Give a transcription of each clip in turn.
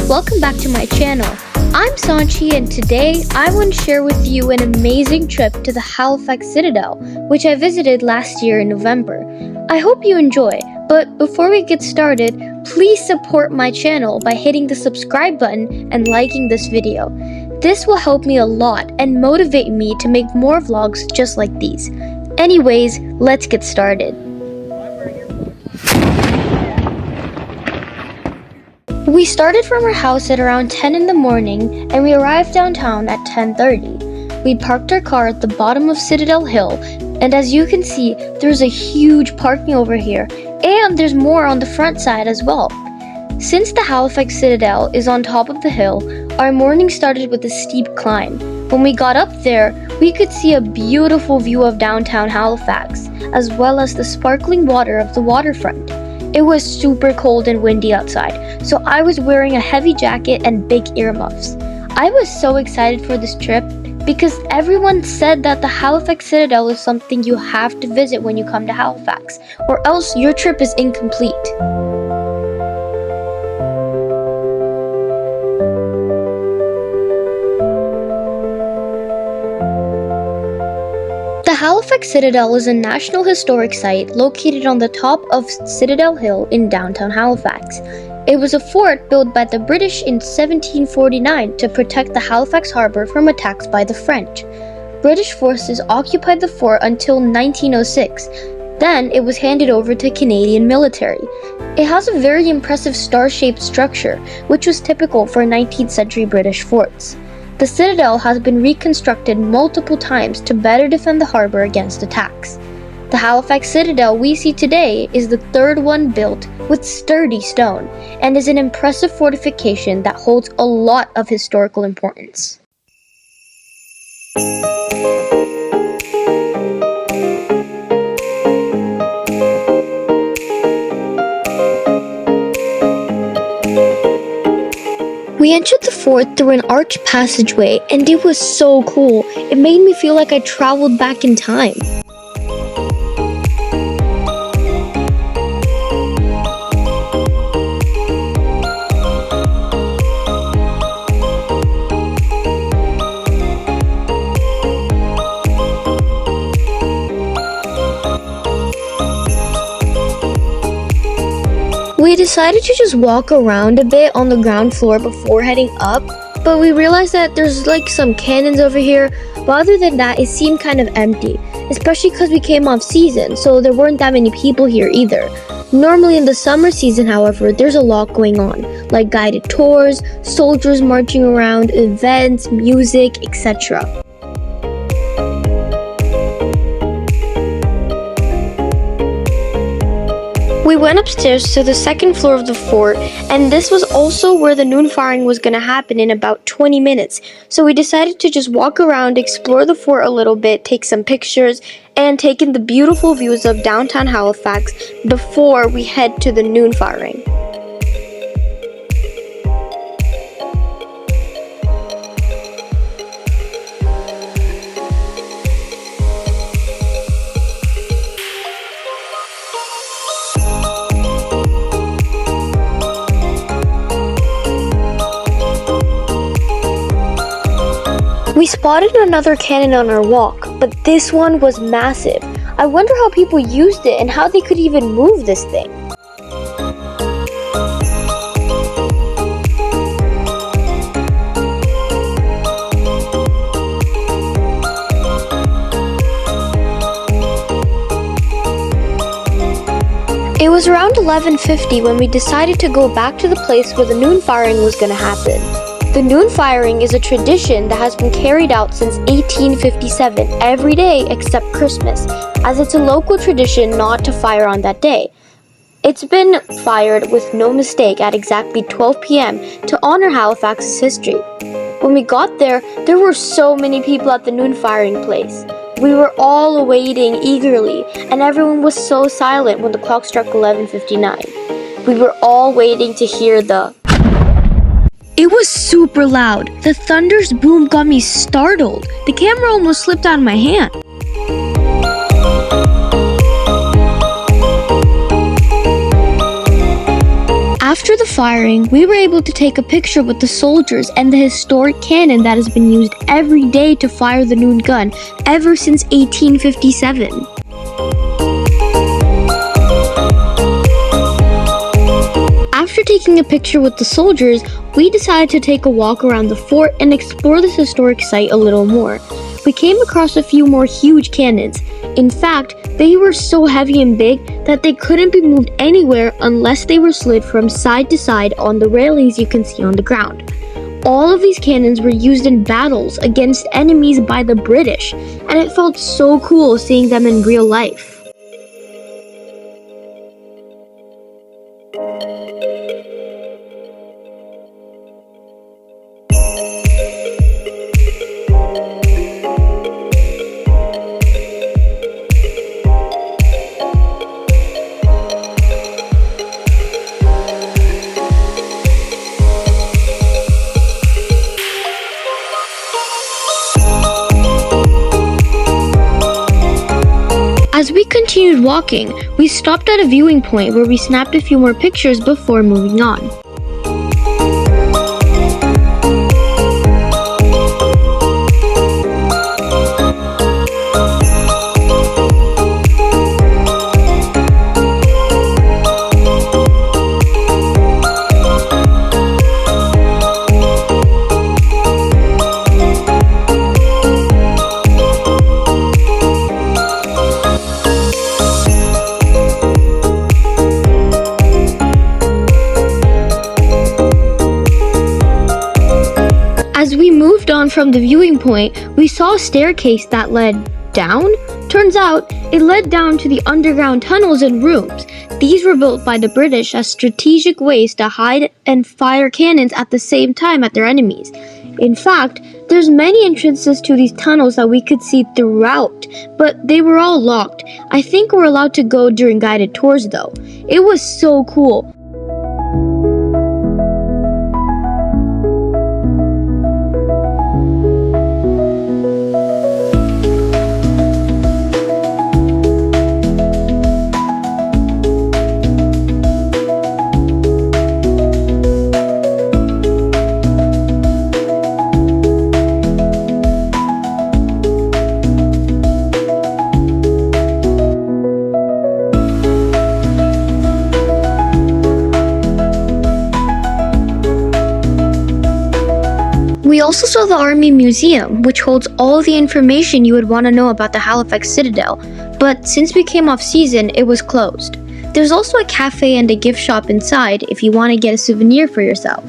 welcome back to my channel. I'm Sanchi and today I want to share with you an amazing trip to the Halifax Citadel, which I visited last year in November. I hope you enjoy, but before we get started, please support my channel by hitting the subscribe button and liking this video. This will help me a lot and motivate me to make more vlogs just like these. Anyways, let's get started. We started from our house at around 10 in the morning and we arrived downtown at 10:30. We parked our car at the bottom of Citadel Hill, and as you can see, there's a huge parking over here and there's more on the front side as well. Since the Halifax Citadel is on top of the hill, our morning started with a steep climb. When we got up there, we could see a beautiful view of downtown Halifax, as well as the sparkling water of the waterfront. It was super cold and windy outside, so I was wearing a heavy jacket and big earmuffs. I was so excited for this trip because everyone said that the Halifax Citadel is something you have to visit when you come to Halifax, or else your trip is incomplete. The Halifax Citadel is a National Historic Site located on the top of Citadel Hill in downtown Halifax. It was a fort built by the British in 1749 to protect the Halifax Harbour from attacks by the French. British forces occupied the fort until 1906. Then it was handed over to Canadian military. It has a very impressive star-shaped structure, which was typical for 19th century British forts. The Citadel has been reconstructed multiple times to better defend the harbour against attacks. The Halifax Citadel we see today is the third one built with sturdy stone and is an impressive fortification that holds a lot of historical importance. We entered the fort through an arched passageway and it was so cool. It made me feel like I traveled back in time. We decided to just walk around a bit on the ground floor before heading up, but we realized that there's like some cannons over here, but other than that it seemed kind of empty, especially because we came off season, so there weren't that many people here either. Normally in the summer season, however, there's a lot going on, like guided tours, soldiers marching around, events, music, etc. We went upstairs to the second floor of the fort, and this was also where the noon firing was going to happen in about 20 minutes. So we decided to just walk around, explore the fort a little bit, take some pictures, and take in the beautiful views of downtown Halifax before we head to the noon firing. We spotted another cannon on our walk, but this one was massive. I wonder how people used it and how they could even move this thing. It was around 11:50 when we decided to go back to the place where the noon firing was going to happen. The noon firing is a tradition that has been carried out since 1857 every day except Christmas, as it's a local tradition not to fire on that day. It's been fired with no mistake at exactly 12 p.m. to honor Halifax's history. When we got there were so many people at the noon firing place. We were all awaiting eagerly, and everyone was so silent when the clock struck 11:59. We were all waiting to hear the... It was super loud. The thunder's boom got me startled. The camera almost slipped out of my hand. After the the firing, we were able to take a picture with the soldiers and the historic cannon that has been used every day to fire the noon gun ever since 1857. After taking a picture with the soldiers, we decided to take a walk around the fort and explore this historic site a little more. We came across a few more huge cannons. In fact, they were so heavy and big that they couldn't be moved anywhere unless they were slid from side to side on the railings you can see on the ground. All of these cannons were used in battles against enemies by the British, and it felt so cool seeing them in real life. As we continued walking, we stopped at a viewing point where we snapped a few more pictures before moving on. As we moved on from the viewing point, we saw a staircase that led down. Turns out, it led down to the underground tunnels and rooms. These were built by the British as strategic ways to hide and fire cannons at the same time at their enemies. In fact, there's many entrances to these tunnels that we could see throughout, but they were all locked. I think we're allowed to go during guided tours though. It was so cool. We also saw the Army Museum, which holds all the information you would want to know about the Halifax Citadel, but since we came off season, it was closed. There's also a cafe and a gift shop inside if you want to get a souvenir for yourself.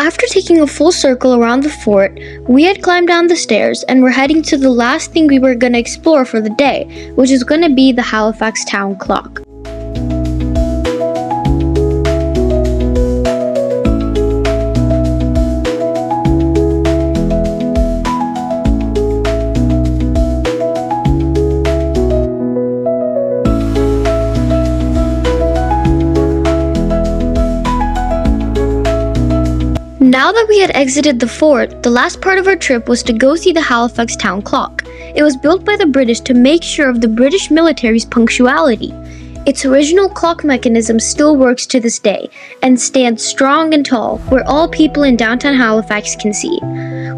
After taking a full circle around the fort, we had climbed down the stairs and were heading to the last thing we were going to explore for the day, which is going to be the Halifax town clock. Now that we had exited the fort, the last part of our trip was to go see the Halifax town clock. It was built by the British to make sure of the British military's punctuality. Its original clock mechanism still works to this day and stands strong and tall where all people in downtown Halifax can see.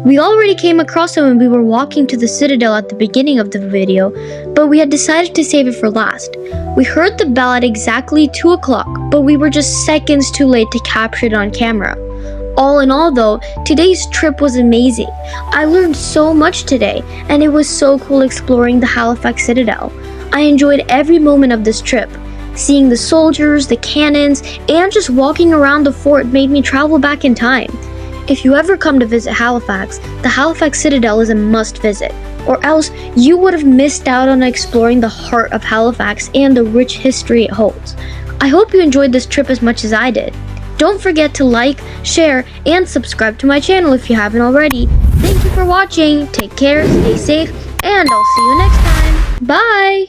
We already came across it when we were walking to the Citadel at the beginning of the video, but we had decided to save it for last. We heard the bell at exactly 2 o'clock, but we were just seconds too late to capture it on camera. All in all though, today's trip was amazing. I learned so much today, and it was so cool exploring the Halifax Citadel. I enjoyed every moment of this trip. Seeing the soldiers, the cannons, and just walking around the fort made me travel back in time. If you ever come to visit Halifax, the Halifax Citadel is a must visit, or else you would have missed out on exploring the heart of Halifax and the rich history it holds. I hope you enjoyed this trip as much as I did. Don't forget to like, share, and subscribe to my channel if you haven't already. Thank you for watching, take care, stay safe, and I'll see you next time. Bye!